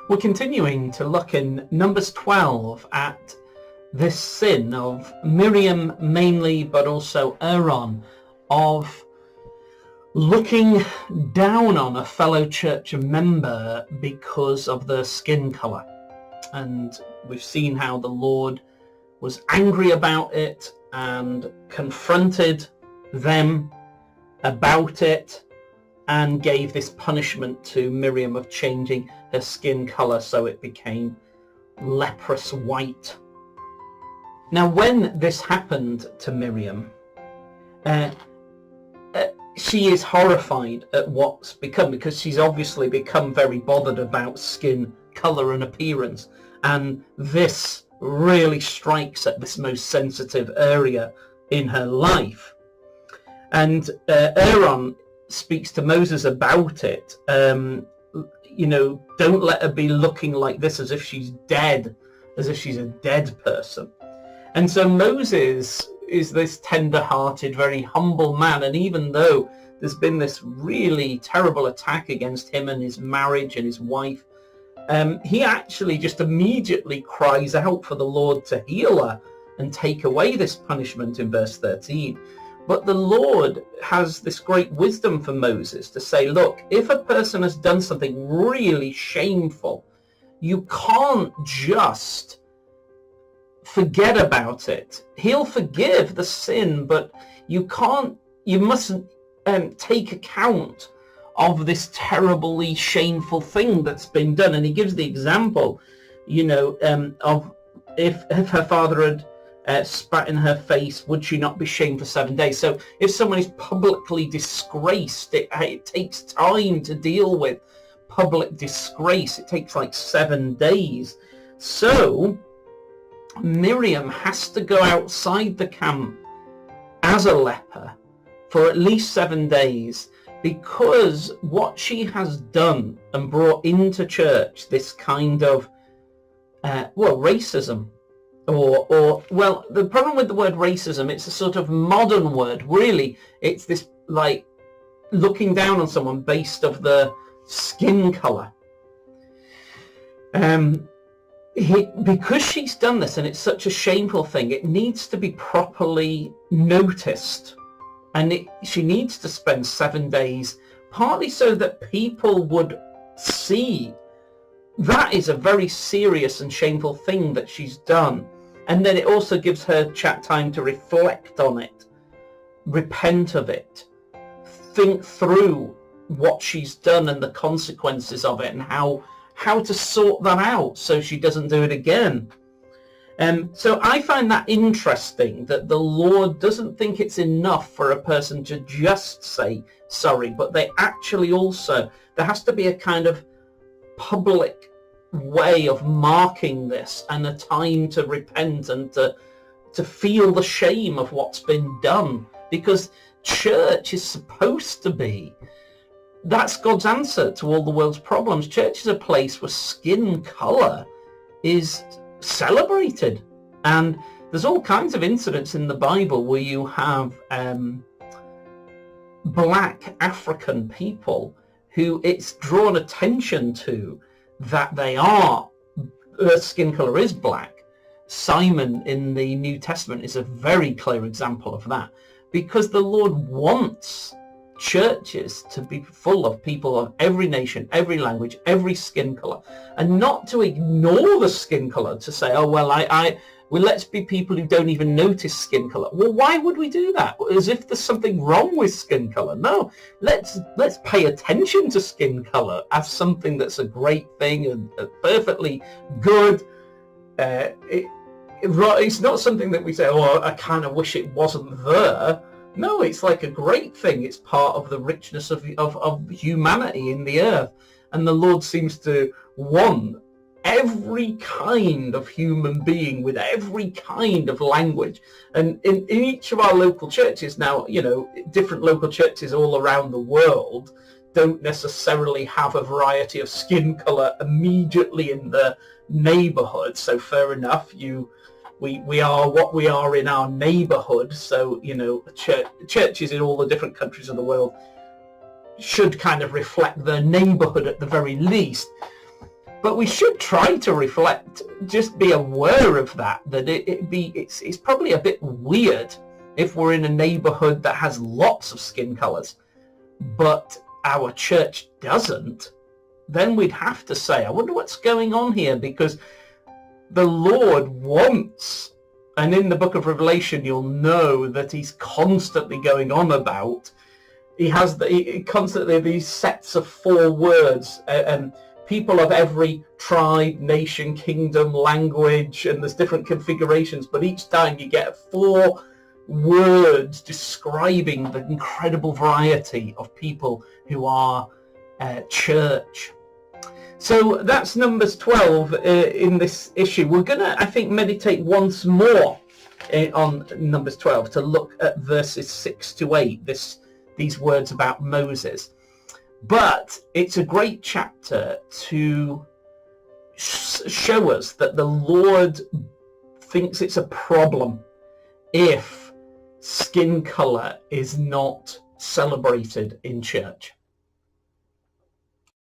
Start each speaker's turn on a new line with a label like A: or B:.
A: We're continuing to look in Numbers 12 at this sin of Miriam mainly, but also Aaron, of looking down on a fellow church member because of their skin colour. And we've seen how the Lord was angry about it and confronted them about it and gave this punishment to Miriam of changing her skin colour so it became leprous white. Now, when this happened to Miriam, she is horrified at what's become, because she's obviously become very bothered about skin colour and appearance, and this really strikes at this most sensitive area in her life. And Aaron speaks to Moses about it. Don't let her be looking like this as if she's dead, as if she's a dead person. And so Moses is this tender-hearted, very humble man, and even though there's been this really terrible attack against him and his marriage and his wife, he actually just immediately cries out for the Lord to heal her and take away this punishment in verse 13. But the Lord has this great wisdom for Moses to say, look, if a person has done something really shameful, you can't just forget about it. He'll forgive the sin, but you mustn't take account of this terribly shameful thing that's been done. And he gives the example, of if her father had spat in her face, would she not be shamed for 7 days? So if someone is publicly disgraced, it takes time to deal with public disgrace. It takes like 7 days. So Miriam has to go outside the camp as a leper for at least 7 days, because what she has done and brought into church, this kind of racism, or the problem with the word racism, it's a sort of modern word. Really, it's this like looking down on someone based off their skin color. Because she's done this, and it's such a shameful thing, it needs to be properly noticed, and she needs to spend 7 days, partly so that people would see that is a very serious and shameful thing that she's done. And then it also gives her time to reflect on it, repent of it, think through what she's done and the consequences of it, and how to sort that out so she doesn't do it again. So I find that interesting, that the Lord doesn't think it's enough for a person to just say sorry, but they actually also, there has to be a kind of public way of marking this, and a time to repent and to feel the shame of what's been done, because church is supposed to be, that's God's answer to all the world's problems. Church is a place where skin color is celebrated, and there's all kinds of incidents in the Bible where you have black African people who it's drawn attention to that their skin color is black. Simon in the New Testament is a very clear example of that, because the Lord wants churches to be full of people of every nation, every language, every skin color, and not to ignore the skin color, to say, oh well, let's be people who don't even notice skin color. Well, why would we do that? As if there's something wrong with skin color. No, let's pay attention to skin color as something that's a great thing and perfectly good. It's not something that we say, oh, I kind of wish it wasn't there. No, it's like a great thing. It's part of the richness of humanity in the earth. And the Lord seems to want every kind of human being with every kind of language. And in each of our local churches now, different local churches all around the world don't necessarily have a variety of skin color immediately in the neighborhood. So fair enough, we are what we are in our neighborhood. So, churches in all the different countries of the world should kind of reflect their neighborhood at the very least. But we should try to reflect, just be aware of that it's probably a bit weird if we're in a neighborhood that has lots of skin colors, but our church doesn't. Then we'd have to say, I wonder what's going on here, because the Lord wants, and in the book of Revelation you'll know that he's constantly going on about, he has constantly these sets of 4 words, and people of every tribe, nation, kingdom, language, and there's different configurations, but each time you get 4 words describing the incredible variety of people who are church. So that's Numbers 12 in this issue. We're going to, I think, meditate once more on Numbers 12 to look at verses 6 to 8, these words about Moses. But it's a great chapter to show us that the Lord thinks it's a problem if skin color is not celebrated in church.